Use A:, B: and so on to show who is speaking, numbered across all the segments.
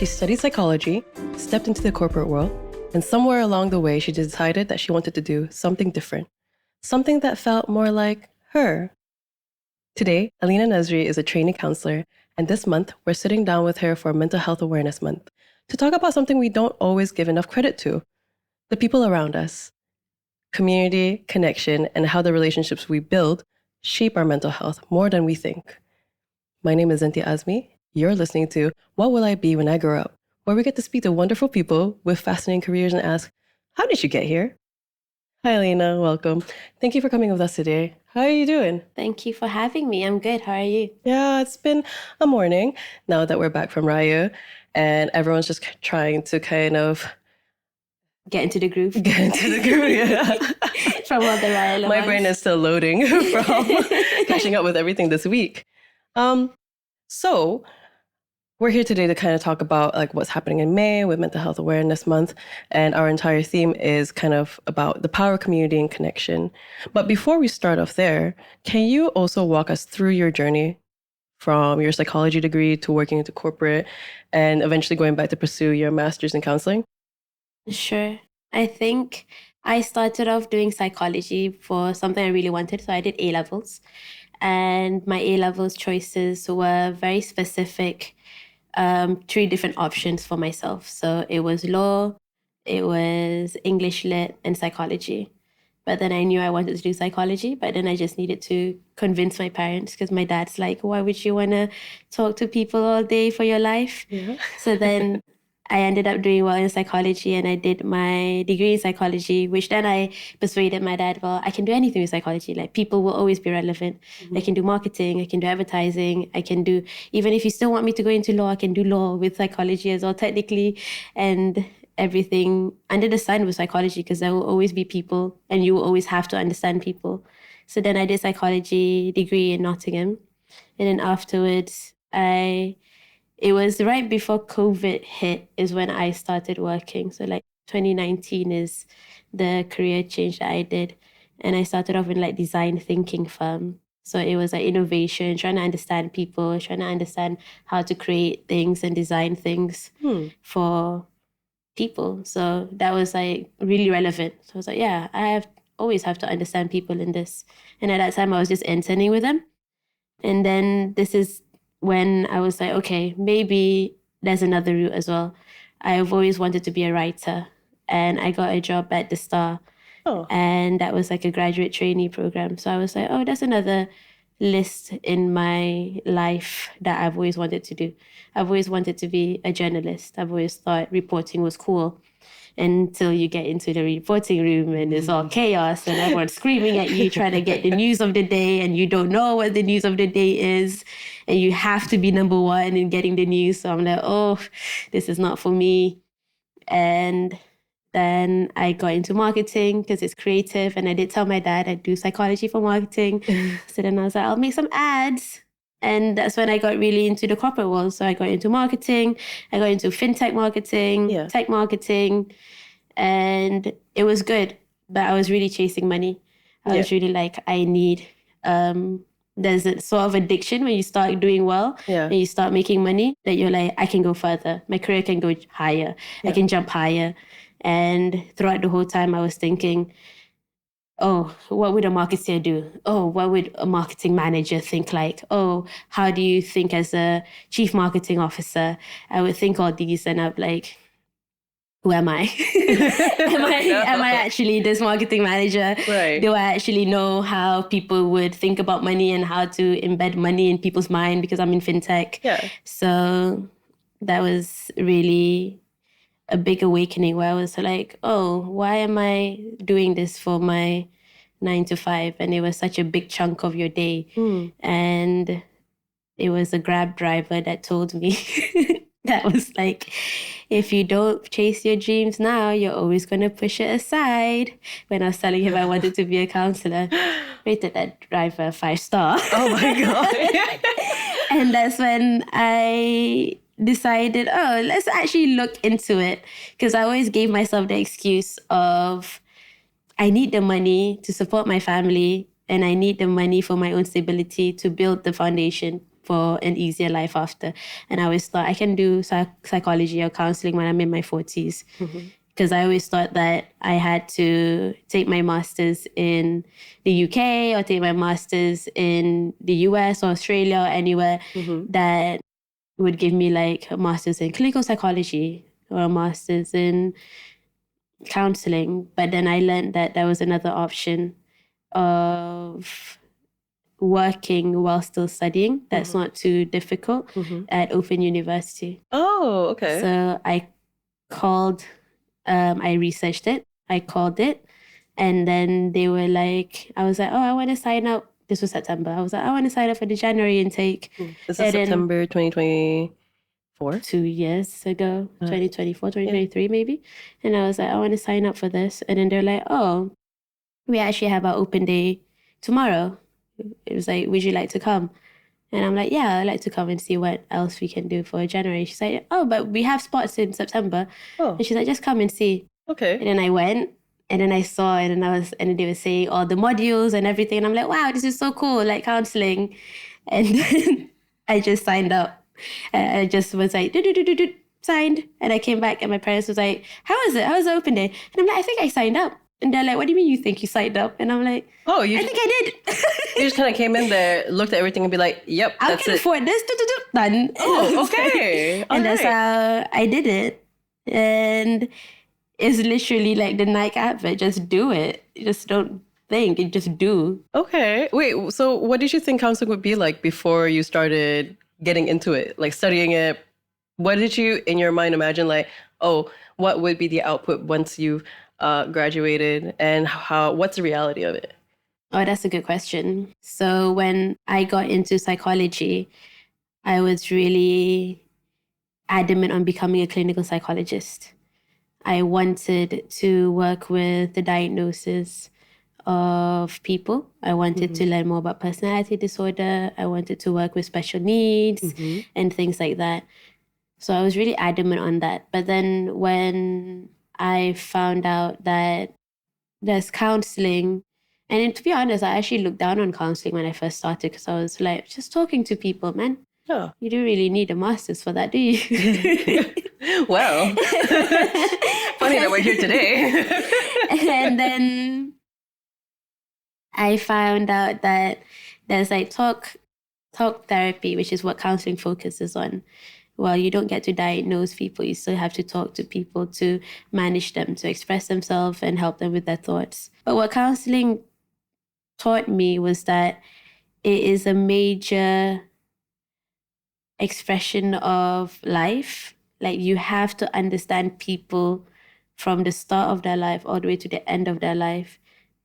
A: She studied psychology, stepped into the corporate world, and somewhere along the way, she decided that she wanted to do something different, something that felt more like her. Today, Alina Nazri is a trainee counselor, and this month, we're sitting down with her for Mental Health Awareness Month to talk about something we don't always give enough credit to, the people around us. Community, connection, and how the relationships we build shape our mental health more than we think. My name is Zintia Azmi. You're listening to What Will I Be When I Grow Up?, where we get to speak to wonderful people with fascinating careers and ask, how did you get here? Hi, Alina. Welcome. Thank you for coming with us today. How are you doing?
B: Thank you for having me. I'm good. How are you?
A: Yeah, it's been a morning now that we're back from Raya, and everyone's just trying to kind of
B: Get into the groove.
A: Yeah.
B: From all the Raya
A: My brain is still loading from catching up with everything this week. So we're here today to kind of talk about like what's happening in May with Mental Health Awareness Month, and our entire theme is kind of about the power of community and connection. But before we start off there, can you also walk us through your journey from your psychology degree to working into corporate and eventually going back to pursue your master's in counseling?
B: Sure. I think I started off doing psychology for something I really wanted. So I did A-levels, and my A-levels choices were very specific, 3 different options for myself. So it was law, it was English lit, and psychology. But then I knew I wanted to do psychology, but then I just needed to convince my parents because my dad's like, why would you want to talk to people all day for your life?
A: Yeah.
B: So then I ended up doing well in psychology, and I did my degree in psychology, which then I persuaded my dad, well, I can do anything with psychology. Like, people will always be relevant. Mm-hmm. I can do marketing, I can do advertising, I can do, even if you still want me to go into law, I can do law with psychology as well, technically. And everything under the sun with psychology, because there will always be people and you will always have to understand people. So then I did psychology degree in Nottingham. And then afterwards, it was right before COVID hit is when I started working. So like 2019 is the career change that I did. And I started off in like design thinking firm. So it was like innovation, trying to understand people, trying to understand how to create things and design things for people. So that was like really relevant. So I was like, yeah, always have to understand people in this. And at that time I was just interning with them. And then this is when I was like, okay, maybe there's another route as well. I've always wanted to be a writer, and I got a job at the Star. Oh. And that was like a graduate trainee program. So I was like, oh, that's another list in my life that I've always wanted to do. I've always wanted to be a journalist. I've always thought reporting was cool until you get into the reporting room and it's all chaos and everyone's screaming at you trying to get the news of the day, and you don't know what the news of the day is, and you have to be number one in getting the news. So I'm like, oh, this is not for me. And then I got into marketing because it's creative, and I did tell my dad I'd do psychology for marketing. So then I was like, I'll make some ads. And that's when I got really into the corporate world. So I got into marketing, I got into fintech marketing, tech marketing, and it was good. But I was really chasing money. I was really like, I need, there's a sort of addiction when you start doing well and you start making money that you're like, I can go further. My career can go higher. I can jump higher. And throughout the whole time I was thinking, oh, what would a marketer do? Oh, what would a marketing manager think like? Oh, how do you think as a chief marketing officer? I would think all these, and I'm like, who am I? Am I actually this marketing manager? Right. Do I actually know how people would think about money and how to embed money in people's mind, because I'm in fintech? Yeah. So that was really a big awakening where I was like, oh, why am I doing this for my 9 to 5? And it was such a big chunk of your day. And it was a Grab driver that told me that was like, if you don't chase your dreams now, you're always going to push it aside. When I was telling him I wanted to be a counsellor, rated that driver 5-star. Oh my God. And that's when I decided, oh, let's actually look into it. Because I always gave myself the excuse of, I need the money to support my family, and I need the money for my own stability to build the foundation for an easier life after. And I always thought I can do psychology or counseling when I'm in my 40s. Because I always thought that I had to take my master's in the UK or take my master's in the US or Australia or anywhere that would give me like a master's in clinical psychology or a master's in counseling. But then I learned that there was another option of working while still studying. That's not too difficult at Open University.
A: Oh, okay.
B: So I called, I researched it, I called it, and then they were like, I was like, oh, I want to sign up. This was September. I was like, I want to sign up for the January intake.
A: This is September 2024?
B: 2 years ago, 2024, 2023 maybe. And I was like, I want to sign up for this. And then they're like, oh, we actually have our open day tomorrow. It was like, would you like to come? And I'm like, yeah, I'd like to come and see what else we can do for January. She's like, oh, but we have spots in September.
A: Oh.
B: And she's like, just come and see.
A: Okay.
B: And then I went and then I saw it and then they were saying all the modules and everything. And I'm like, wow, this is so cool, like counseling. And then I just signed up. I just was like, signed. And I came back and my parents was like, how was it? How was the open day? And I'm like, I think I signed up. And they're like, what do you mean you think you signed up? And I'm like,
A: oh,
B: I think I did.
A: You just kind of came in there, looked at everything and be like, yep,
B: I
A: that's
B: can
A: it.
B: afford this. Done.
A: Oh, okay.
B: And that's how I did it. And it's literally like the Nike advert. Just do it. You just don't think. You just do.
A: Okay. Wait, so what did you think counseling would be like before you started getting into it? Like studying it? What did you, in your mind, imagine like, oh, what would be the output once you graduated, and what's the reality of it?
B: Oh, that's a good question. So when I got into psychology, I was really adamant on becoming a clinical psychologist. I wanted to work with the diagnosis of people. I wanted to learn more about personality disorder. I wanted to work with special needs and things like that. So I was really adamant on that. But then when I found out that there's counseling, and to be honest, I actually looked down on counseling when I first started because I was like, just talking to people, man.
A: Oh.
B: You don't really need a master's for that, do you?
A: Well, funny that we're here today.
B: And then I found out that there's like talk therapy, which is what counseling focuses on. Well, you don't get to diagnose people. You still have to talk to people to manage them, to express themselves and help them with their thoughts. But what counseling taught me was that it is a major expression of life. Like you have to understand people from the start of their life all the way to the end of their life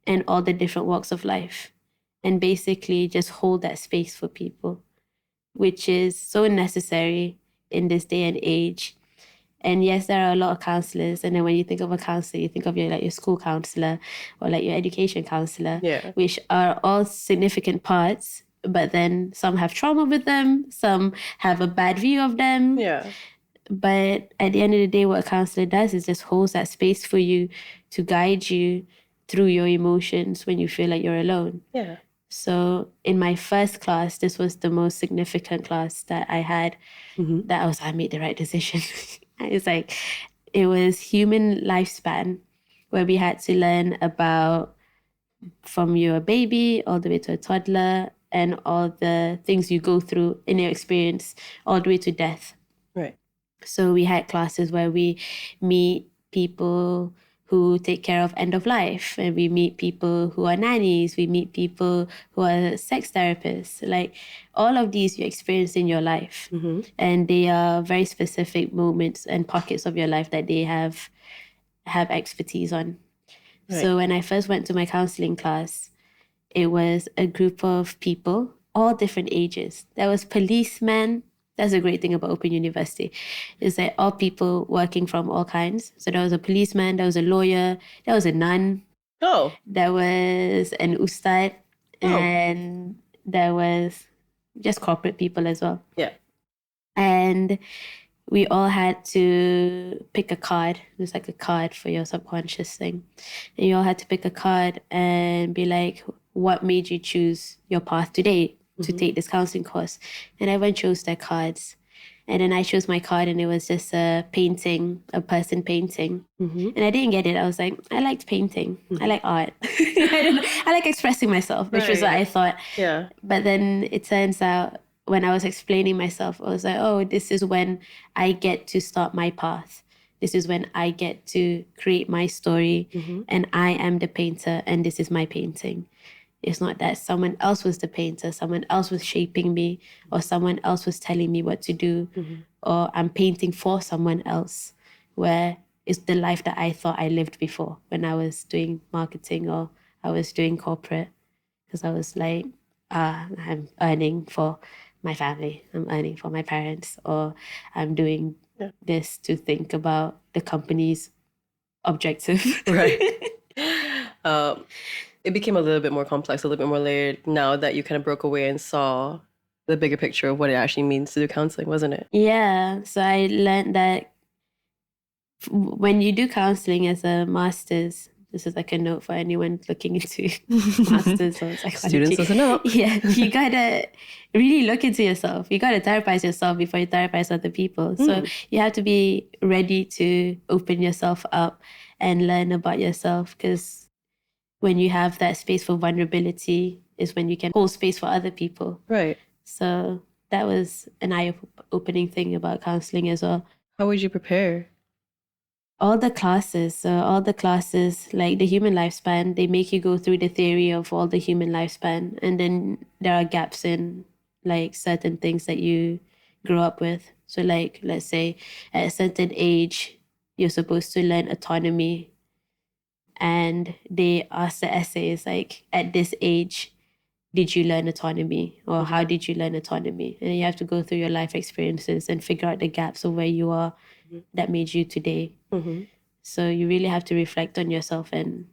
B: and all the different walks of life. And basically just hold that space for people, which is so necessary in this day and age. And yes, there are a lot of counselors. And then when you think of a counselor, you think of your school counsellor or like your education counsellor, which are all significant parts. But then some have trauma with them, some have a bad view of them.
A: Yeah.
B: But at the end of the day, what a counsellor does is just holds that space for you to guide you through your emotions when you feel like you're alone.
A: Yeah.
B: So in my first class, this was the most significant class that I had, that I made the right decision. It was human lifespan, where we had to learn about from you're a baby all the way to a toddler and all the things you go through in your experience all the way to death.
A: Right.
B: So we had classes where we meet people who take care of end of life, and we meet people who are nannies, we meet people who are sex therapists. Like all of these you experience in your life, and they are very specific moments and pockets of your life that they have expertise on. Right. So when I first went to my counseling class, it was a group of people, all different ages. There was policemen. That's a great thing about Open University, is that all people working from all kinds. So there was a policeman, there was a lawyer, there was a nun.
A: Oh.
B: There was an ustad, and there was just corporate people as well.
A: Yeah.
B: And we all had to pick a card. It was like a card for your subconscious thing. And you all had to pick a card and be like, what made you choose your path today? to take this counseling course. And everyone chose their cards. And then I chose my card and it was just a painting, a person painting. And I didn't get it. I was like, I liked painting. I like art. I like expressing myself, which was what I thought.
A: Yeah.
B: But then it turns out when I was explaining myself, I was like, oh, this is when I get to start my path. This is when I get to create my story. And I am the painter and this is my painting. It's not that someone else was the painter, someone else was shaping me, or someone else was telling me what to do, or I'm painting for someone else, where it's the life that I thought I lived before when I was doing marketing or I was doing corporate. Because I was like, I'm earning for my family, I'm earning for my parents, or I'm doing this to think about the company's objective.
A: Right. It became a little bit more complex, a little bit more layered now that you kind of broke away and saw the bigger picture of what it actually means to do counseling, wasn't it?
B: Yeah. So I learned that when you do counseling as a master's, this is like a note for anyone looking into masters or psychology.
A: Students, listen up.
B: Yeah, you gotta really look into yourself. You gotta therapize yourself before you therapize other people. So you have to be ready to open yourself up and learn about yourself, because when you have that space for vulnerability is when you can hold space for other people.
A: Right.
B: So that was an eye-opening thing about counseling as well.
A: How would you prepare?
B: All the classes, like the human lifespan, they make you go through the theory of all the human lifespan. And then there are gaps in like certain things that you grow up with. So like, let's say at a certain age, you're supposed to learn autonomy. And they ask the essays like, at this age, did you learn autonomy? Or how did you learn autonomy? And you have to go through your life experiences and figure out the gaps of where you are that made you today. So you really have to reflect on yourself. And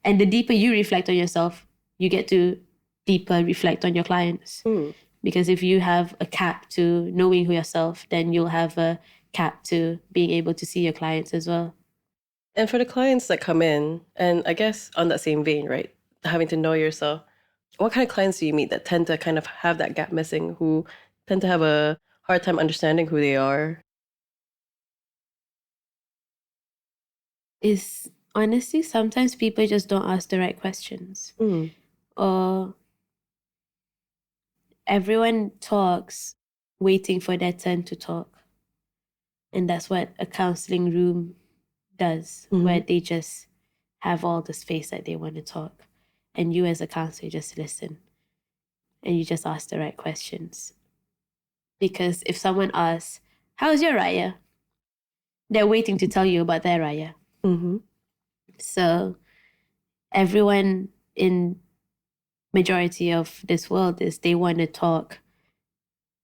B: the deeper you reflect on yourself, you get to deeper reflect on your clients. Because if you have a cap to knowing who yourself, then you'll have a cap to being able to see your clients as well.
A: And for the clients that come in, and I guess on that same vein, right, having to know yourself, what kind of clients do you meet that tend to kind of have that gap missing, who tend to have a hard time understanding who they are?
B: Is honestly, sometimes people just don't ask the right questions. Or everyone talks waiting for their turn to talk. And that's what a counseling room does, where they just have all the space that they want to talk. And you as a counselor just listen. And you just ask the right questions. Because if someone asks, how's your raya? They're waiting to tell you about their raya. So everyone in majority of this world is they want to talk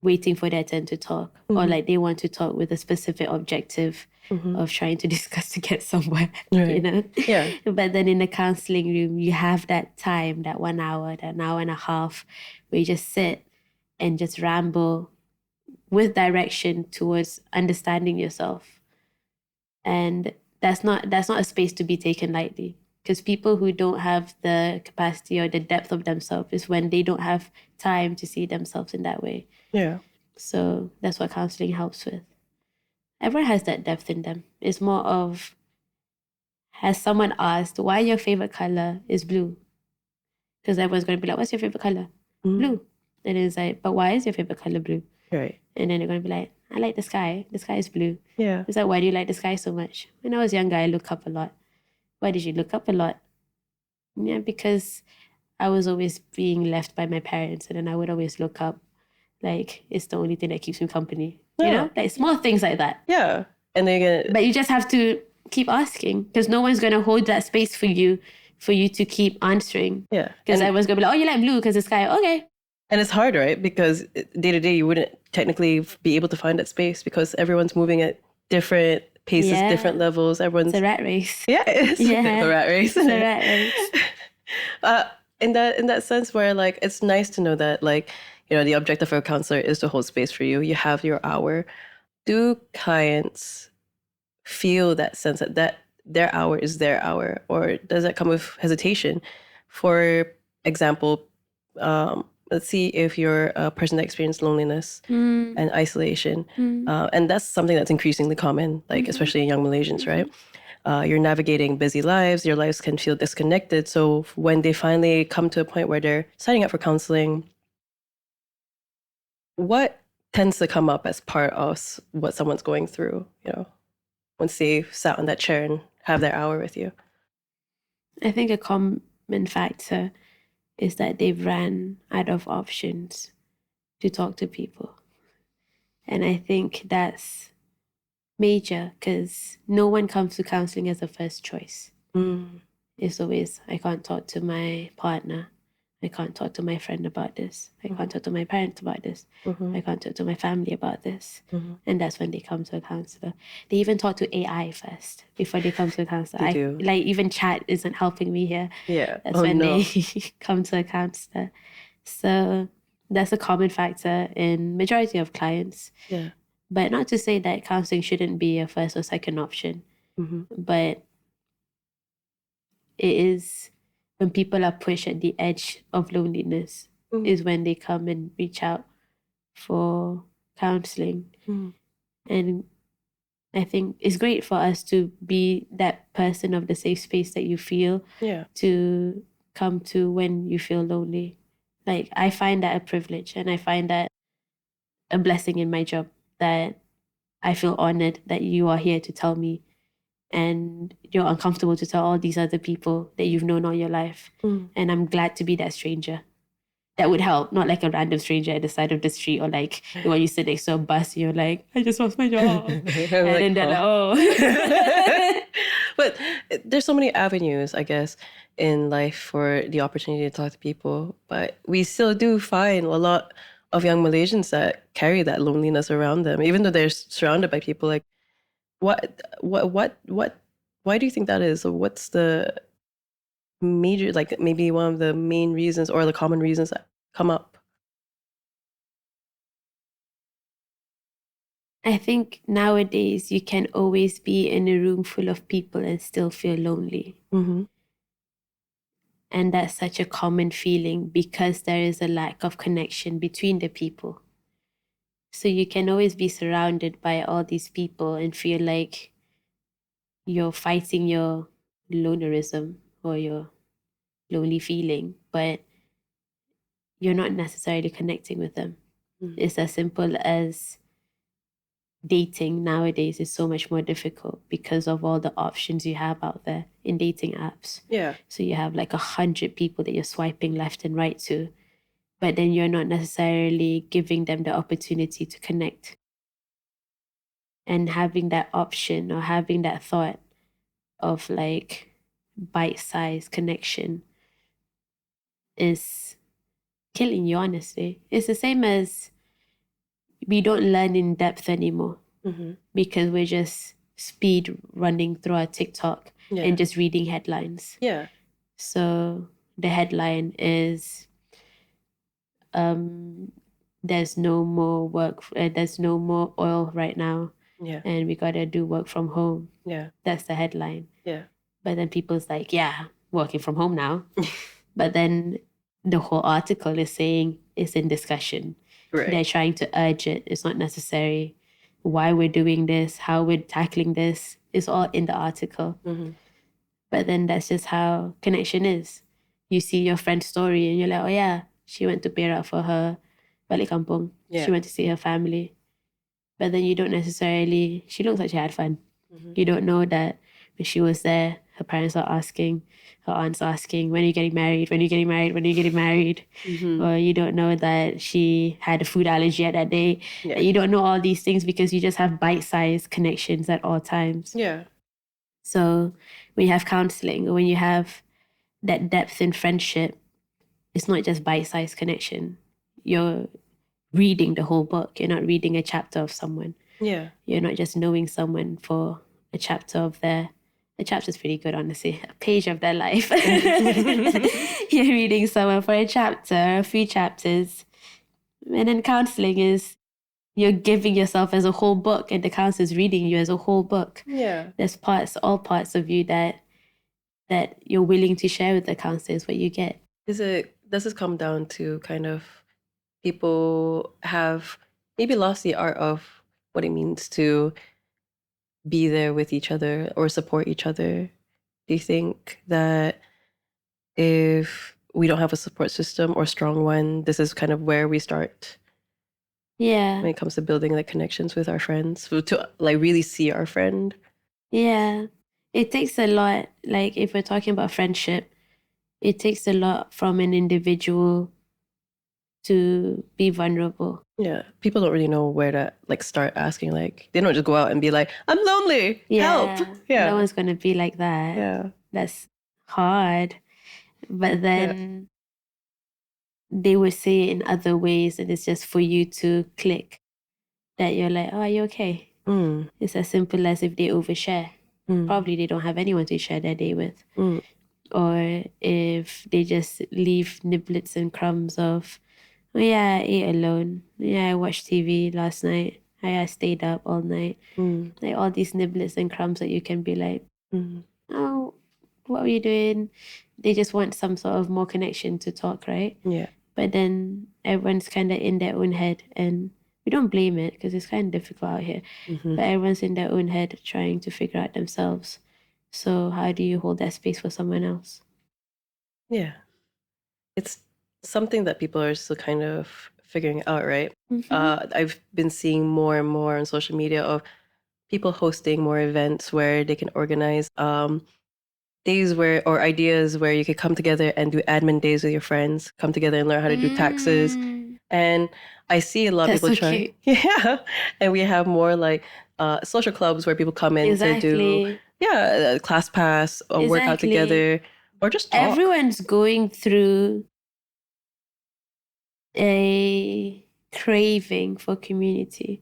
B: waiting for their turn to talk, or like they want to talk with a specific objective of trying to discuss to get somewhere, you know?
A: Yeah.
B: But then in the counseling room, you have that time, that 1 hour, that 1.5 hours, where you just sit and just ramble with direction towards understanding yourself. And that's not a space to be taken lightly, because people who don't have the capacity or the depth of themselves is when they don't have time to see themselves in that way.
A: Yeah.
B: So that's what counseling helps with. Everyone has that depth in them. It's more of, has someone asked why your favorite color is blue? Because everyone's going to be like, what's your favorite color? Blue. And it's like, but why is your favorite color blue?
A: Right.
B: And then they're going to be like, I like the sky. The sky is blue.
A: Yeah.
B: It's like, why do you like the sky so much? When I was younger, I look up a lot. Why did you look up a lot? Yeah, because I was always being left by my parents, and then I would always look up. Like, it's the only thing that keeps me company. You know? Like small things like that.
A: Yeah. And then
B: But you just have to keep asking, because no one's going to hold that space for you to keep answering.
A: Yeah.
B: Because everyone's going to be like, oh, you like blue because the sky. Okay.
A: And it's hard, right? Because day to day, you wouldn't technically be able to find that space because everyone's moving at different paces, different levels. Everyone's
B: It's a rat race.
A: Yeah, it's a rat race.
B: It's a rat race.
A: In that sense, where like it's nice to know that like, you know, the objective of a counselor is to hold space for you. You have your hour. Do clients feel that sense that their hour is their hour, or does that come with hesitation? For example, let's see if you're a person that experienced loneliness and isolation. And that's something that's increasingly common, like especially in young Malaysians, right? You're navigating busy lives, your lives can feel disconnected. So when they finally come to a point where they're signing up for counseling, what tends to come up as part of what someone's going through, once they've sat on that chair and have their hour with you?
B: I think a common factor is that they've ran out of options to talk to people. And I think that's major because no one comes to counseling as a first choice. It's always, I can't talk to my partner. I can't talk to my friend about this. I can't talk to my parents about this. I can't talk to my family about this. And that's when they come to a counselor. They even talk to AI first before they come to a counselor.
A: They do.
B: Like even chat isn't helping me here.
A: Yeah.
B: That's when they come to a counselor. So that's a common factor in majority of clients.
A: Yeah.
B: But not to say that counseling shouldn't be a first or second option. But it is when people are pushed at the edge of loneliness is when they come and reach out for counseling. And I think it's great for us to be that person of the safe space that you feel to come to when you feel lonely. Like I find that a privilege and I find that a blessing in my job, that I feel honored that you are here to tell me and you're uncomfortable to tell all these other people that you've known all your life. And I'm glad to be that stranger. That would help, not like a random stranger at the side of the street or like when you sit next to a bus, you're like, I just lost my job. And then they're like, oh.
A: But there's so many avenues, I guess, in life for the opportunity to talk to people. But we still do find a lot of young Malaysians that carry that loneliness around them, even though they're surrounded by people. Like, why do you think that is? Or what's the major, like maybe one of the main reasons or the common reasons that come up?
B: I think nowadays you can always be in a room full of people and still feel lonely. And that's such a common feeling because there is a lack of connection between the people. So you can always be surrounded by all these people and feel like you're fighting your lonerism or your lonely feeling, but you're not necessarily connecting with them. It's as simple as dating nowadays is so much more difficult because of all the options you have out there in dating apps.
A: Yeah.
B: So you have like 100 people that you're swiping left and right to, but then you're not necessarily giving them the opportunity to connect. And having that option or having that thought of like bite-sized connection is killing you, honestly. It's the same as we don't learn in depth anymore because we're just speed running through our TikTok and just reading headlines.
A: Yeah.
B: So the headline is there's no more work, there's no more oil right now.
A: Yeah.
B: And we gotta do work from home.
A: Yeah.
B: That's the headline.
A: Yeah.
B: But then people's like, yeah, working from home now. But then the whole article is saying it's in discussion.
A: Right.
B: They're trying to urge it. It's not necessary. Why we're doing this, how we're tackling this, it's all in the article. But then that's just how connection is. You see your friend's story and you're like, oh yeah, she went to Perak for her balik kampung.
A: Yeah.
B: She went to see her family. But then you don't necessarily, she looks like she had fun. You don't know that when she was there, her parents are asking, her aunts asking, when are you getting married? When are you getting married? When are you getting married? Or you don't know that she had a food allergy at that day.
A: Yeah.
B: You don't know all these things because you just have bite-sized connections at all times.
A: Yeah.
B: So when you have counseling or when you have that depth in friendship, it's not just bite-sized connection. You're reading the whole book. You're not reading a chapter of someone.
A: Yeah.
B: You're not just knowing someone for a chapter of their... The chapter's pretty good, honestly. A page of their life. You're reading someone for a chapter, a few chapters. And then counseling is you're giving yourself as a whole book and the counselor's reading you as a whole book.
A: Yeah.
B: There's all parts of you that you're willing to share with the counselor is what you get.
A: Does it come down to kind of people have maybe lost the art of what it means to be there with each other or support each other. Do you think that if we don't have a support system or strong one, this is kind of where we start
B: Yeah.
A: when it comes to building like connections with our friends, to like really see our friend?
B: Yeah. It takes a lot, like if we're talking about friendship, it takes a lot from an individual to be vulnerable.
A: Yeah, people don't really know where to like start asking. Like they don't just go out and be like, "I'm lonely, help!"
B: Yeah.
A: Yeah,
B: No one's going to be like that.
A: yeah,
B: That's hard. But then they would say it in other ways, and it's just for you to click that you're like, oh, are you okay?
A: mm,
B: It's as simple as if they overshare. Probably they don't have anyone to share their day with. Or if they just leave niblets and crumbs of, oh yeah, I ate alone. Yeah, I watched TV last night. I stayed up all night. Like all these niblets and crumbs that you can be like, oh, what were you doing? They just want some sort of more connection to talk, right?
A: yeah,
B: But then everyone's kind of in their own head, and we don't blame it because it's kind of difficult out here. But everyone's in their own head trying to figure out themselves. So how do you hold that space for someone else?
A: yeah. It's something that people are still kind of figuring out, right? I've been seeing more and more on social media of people hosting more events where they can organize days where or ideas where you could come together and do admin days with your friends, come together and learn how to do taxes. And I see a lot of
B: That's
A: people
B: so
A: try.
B: cute.
A: Yeah. And we have more like social clubs where people come in to do,
B: Exactly.
A: class pass or work out
B: Exactly.
A: together or just talk.
B: Everyone's going through a craving for community,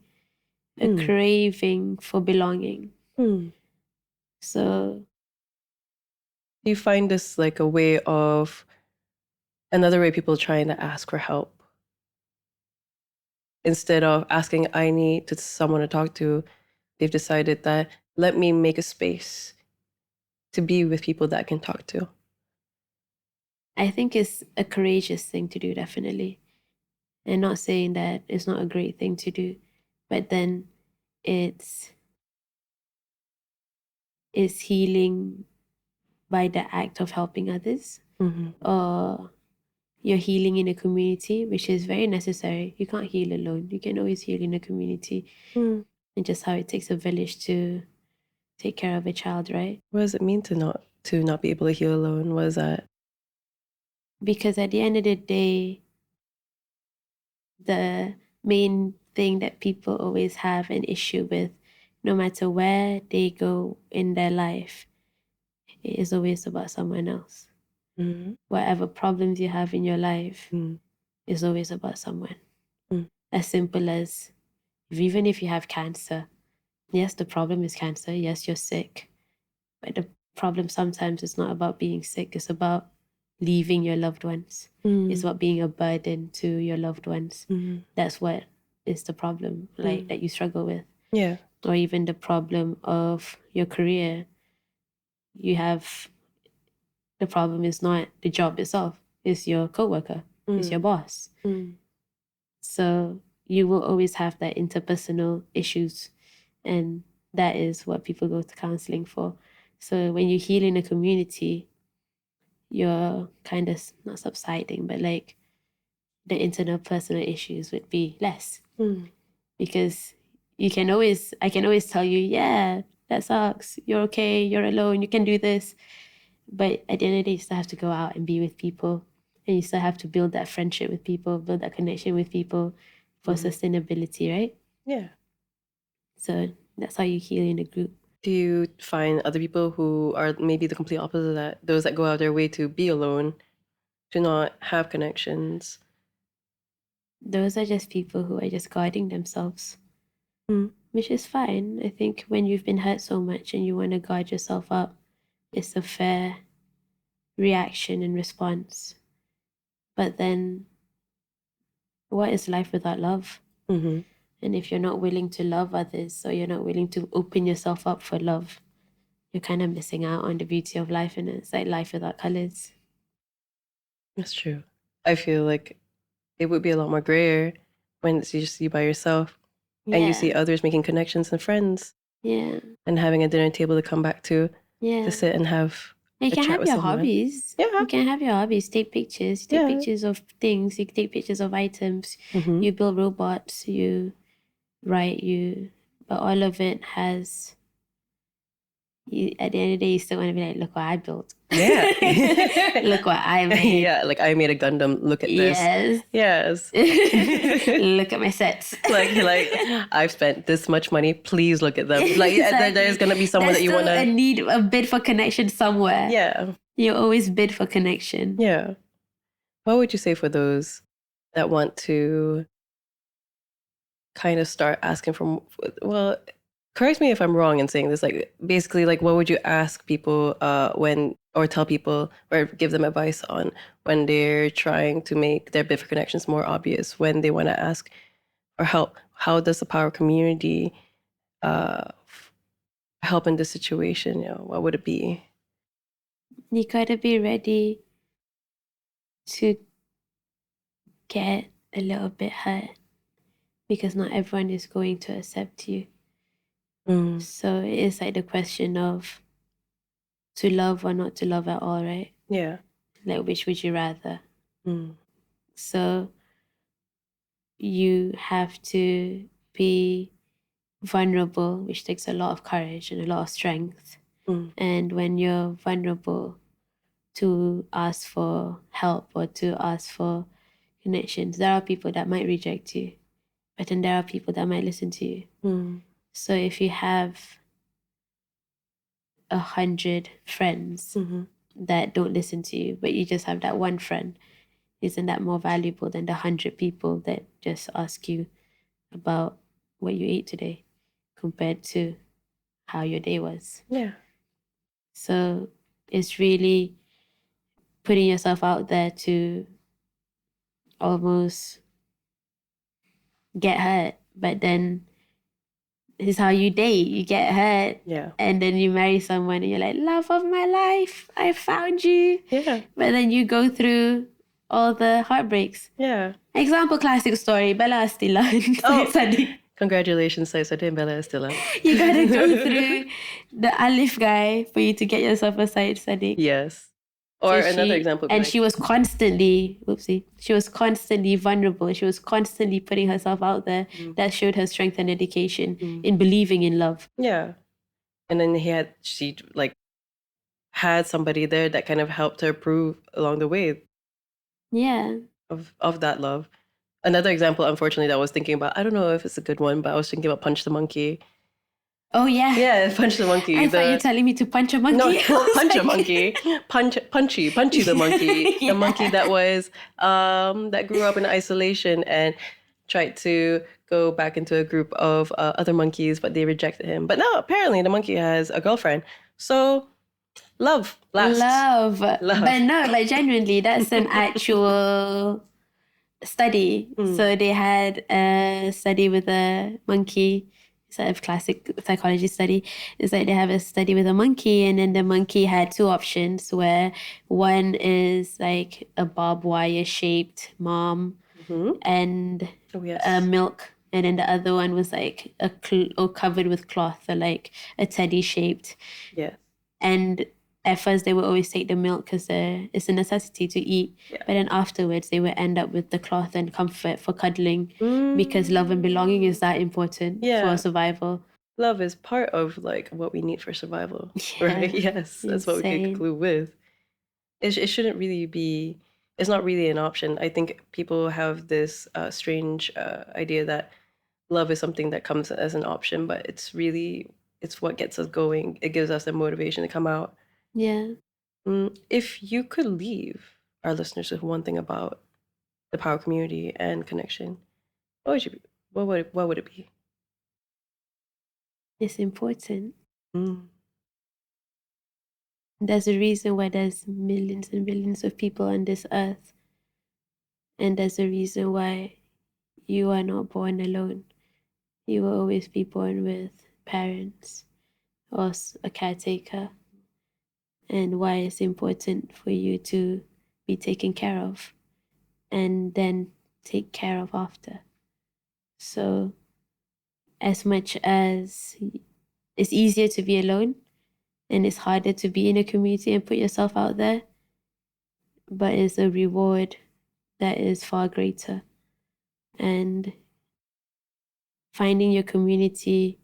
B: a craving for belonging. So
A: Do you find this like a way of another way people trying to ask for help? Instead of asking, I need to someone to talk to, they've decided that let me make a space to be with people that I can talk to.
B: I think it's a courageous thing to do, definitely. And not saying that it's not a great thing to do, but then it's healing by the act of helping others, or you're healing in a community, which is very necessary. You can't heal alone. You can always heal in a community, and just how it takes a village to take care of a child, right?
A: What does it mean to not be able to heal alone? What is that?
B: Because at the end of the day, the main thing that people always have an issue with, no matter where they go in their life, it is always about someone else. Whatever problems you have in your life is always about someone. As simple as even if you have cancer, yes, the problem is cancer. Yes, you're sick. But the problem sometimes is not about being sick. It's about leaving your loved ones. It's about being a burden to your loved ones. That's what is the problem, like that you struggle with.
A: Yeah.
B: Or even the problem of your career. You have the problem is not the job itself, it's your coworker, it's your boss. So you will always have that interpersonal issues, and that is what people go to counseling for. So when you heal in a community, you're kind of not subsiding, but like the internal personal issues would be less, because I can always tell you, yeah, that sucks, you're okay, you're alone, you can do this. But at the end of the day, you still have to go out and be with people, and you still have to build that friendship with people, build that connection with people for sustainability, right?
A: Yeah.
B: So that's how you heal in a group.
A: Do you find other people who are maybe the complete opposite of that, those that go out their way to be alone, to not have connections?
B: Those are just people who are just guarding themselves, which is fine. I think when you've been hurt so much and you want to guard yourself up, it's a fair reaction and response. But then, what is life without love? And if you're not willing to love others, or you're not willing to open yourself up for love, you're kind of missing out on the beauty of life. And it's like life without colors.
A: That's true. I feel like it would be a lot more grayer when it's just you by yourself and you see others making connections and friends.
B: Yeah.
A: And having a dinner table to come back to sit and have
B: you
A: a
B: can
A: chat
B: have
A: with
B: your
A: someone.
B: hobbies.
A: Yeah.
B: You can have your hobbies. Take pictures. Take pictures of things. You take pictures of items.
A: Mm-hmm.
B: You build robots. You write. But all of it has. At the end of the day, you still want to be like, look what I built.
A: Yeah.
B: Look what I made.
A: Yeah, like I made a Gundam. Look at this. Yes.
B: Look at my sets.
A: like I've spent this much money. Please look at them. Like exactly. There's gonna be someone that you want to.
B: A bid for connection somewhere.
A: Yeah.
B: You always bid for connection.
A: Yeah. What would you say for those that want to kind of start asking for? Well, correct me if I'm wrong in saying this. Like basically, like what would you ask people when, or tell people, or give them advice on when they're trying to make their bid for connections more obvious, when they want to ask or help? How does the power community help in this situation? You know, what would it be?
B: You gotta be ready to get a little bit hurt because not everyone is going to accept you. So it is like the question of to love or not to love at all, right?
A: Yeah.
B: Like which would you rather? So you have to be vulnerable, which takes a lot of courage and a lot of strength. And when you're vulnerable, to ask for help or to ask for connections, there are people that might reject you, but then there are people that might listen to you. So if you have 100 friends that don't listen to you, but you just have that one friend, isn't that more valuable than the 100 people that just ask you about what you ate today compared to how your day was?
A: Yeah.
B: So it's really putting yourself out there to almost get hurt, but then it's how you date. You get hurt, and then you marry someone, and you're like, love of my life, I found you.
A: Yeah.
B: But then you go through all the heartbreaks.
A: Yeah.
B: Example, classic story. Bella Astila.
A: Congratulations, Saisa and Bella Estilla.
B: You gotta go through the Alif guy for you to get yourself a Said Sadiq.
A: Yes. Or so another example.
B: And she was constantly, she was constantly vulnerable. She was constantly putting herself out there. That showed her strength and dedication in believing in love.
A: Yeah. And then she had somebody there that kind of helped her prove along the way.
B: Yeah.
A: Of that love. Another example, unfortunately, that I was thinking about, I don't know if it's a good one, but I was thinking about Punch the Monkey.
B: Oh, yeah.
A: Yeah, Punch the Monkey.
B: I thought you were telling me to punch a monkey.
A: No, don't punch a monkey. Punchy the monkey. The monkey that was, that grew up in isolation and tried to go back into a group of other monkeys, but they rejected him. But now, apparently, the monkey has a girlfriend. So, love lasts.
B: Love. But no, like genuinely, that's an actual study. So they had a study with a monkey. It's a classic psychology study. It's like they have a study with a monkey, and then the monkey had two options where one is like a barbed wire shaped mom and milk, and then the other one was like or covered with cloth, or like a teddy shaped.
A: Yeah.
B: And at first they would always take the milk because it's a necessity to eat. But then afterwards they would end up with the cloth and comfort for cuddling because love and belonging is that important for survival.
A: Love is part of like what we need for survival, right? Yes, that's what we can conclude with. It shouldn't really be, it's not really an option. I think people have this strange idea that love is something that comes as an option, but it's what gets us going. It gives us the motivation to come out.
B: Yeah.
A: If you could leave our listeners with one thing about the power community and connection, what would it be?
B: It's important. There's a reason why there's millions and billions of people on this earth. And there's a reason why you are not born alone. You will always be born with parents or a caretaker. And why it's important for you to be taken care of. And then take care of after. So as much as it's easier to be alone and it's harder to be in a community and put yourself out there, but it's a reward that is far greater. And finding your community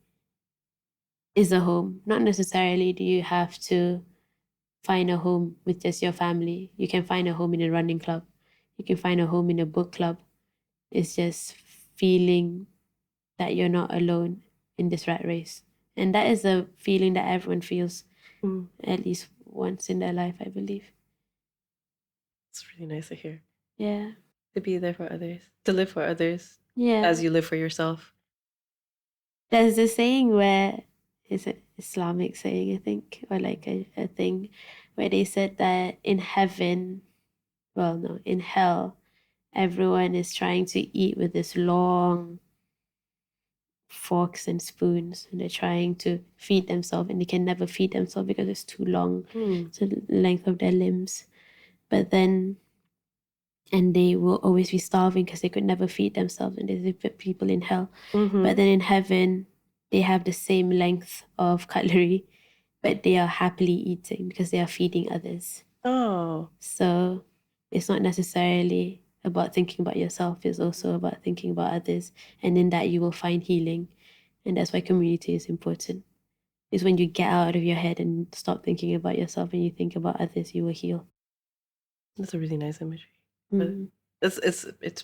B: is a home. Not necessarily do you have to find a home with just your family. You can find a home in a running club. You can find a home in a book club. It's just feeling that you're not alone in this rat race. And that is a feeling that everyone feels at least once in their life, I believe.
A: It's really nice to hear.
B: Yeah.
A: To be there for others, to live for others
B: Yeah.
A: as you live for yourself.
B: There's this saying where, it's an Islamic saying, I think, or like a thing, where they said that in heaven, well, no, in hell, everyone is trying to eat with this long forks and spoons, and they're trying to feed themselves, and they can never feed themselves because it's too long, it's the length of their limbs. But then, and they will always be starving because they could never feed themselves, and they put people in hell. But then in heaven, they have the same length of cutlery, but they are happily eating because they are feeding others.
A: Oh.
B: So it's not necessarily about thinking about yourself, it's also about thinking about others. And in that, you will find healing. And that's why community is important. It's when you get out of your head and stop thinking about yourself and you think about others, you will heal.
A: That's a really nice imagery. But it's a bit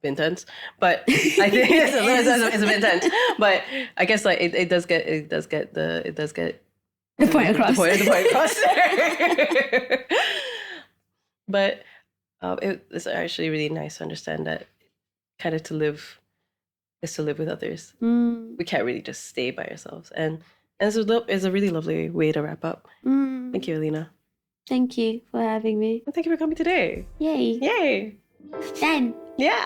A: intense, but I think it's a bit intense. But I guess like it does get
B: The point across.
A: The point across. But it's actually really nice to understand that kind of to live is to live with others. We can't really just stay by ourselves, and it's a really lovely way to wrap up. Thank you, Alina.
B: Thank you for having me.
A: And thank you for coming today.
B: Yay.
A: Yay.
B: Done.
A: Yeah.